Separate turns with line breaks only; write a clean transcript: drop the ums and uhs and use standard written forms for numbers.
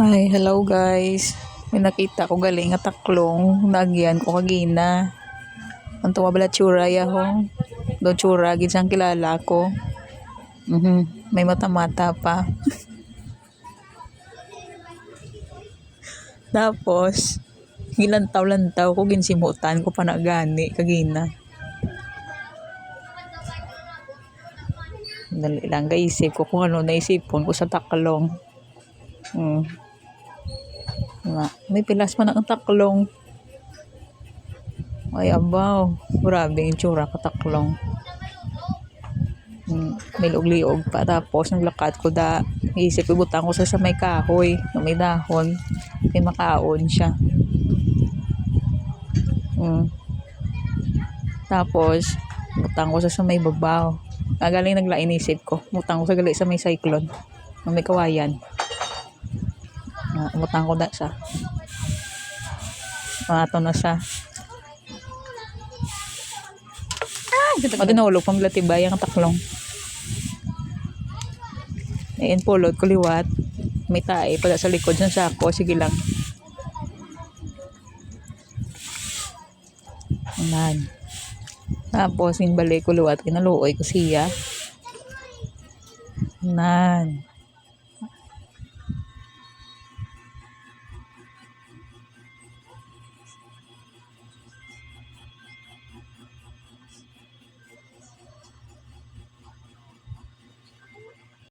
Ay, hello guys. May nakita ko galing nga taklong nagyan ko kagina. Ang tumabala tsura yahong. Do tsura gid sang kilala ko. May mata-mata pa. Tapos gilantaw-lantaw ko ginsimutan ko pa na gani kagina. Dali lang gaisip ko kung ano naisipon ko sa taklong. May pilas pa na ang taklong. Ay abaw, grabe yung tsura ka taklong. May liog pa, tapos naglakad ko da, isip ko butang ko sa may kahoy na may dahon, may makaon siya. Tapos butang ko sa may babaw. Galing naglain isip ko, butang ko sa gali sa may cyclone na may kawayan. Butang ko da siya. Ato na siya. Maginulog pang latibay ang taklong. Ayan pulot ko liwat. May tae pala sa likod ng sako. Sige lang. Ayan. Tapos yung balik ko liwat. Kinaluoy ko siya. Ayan.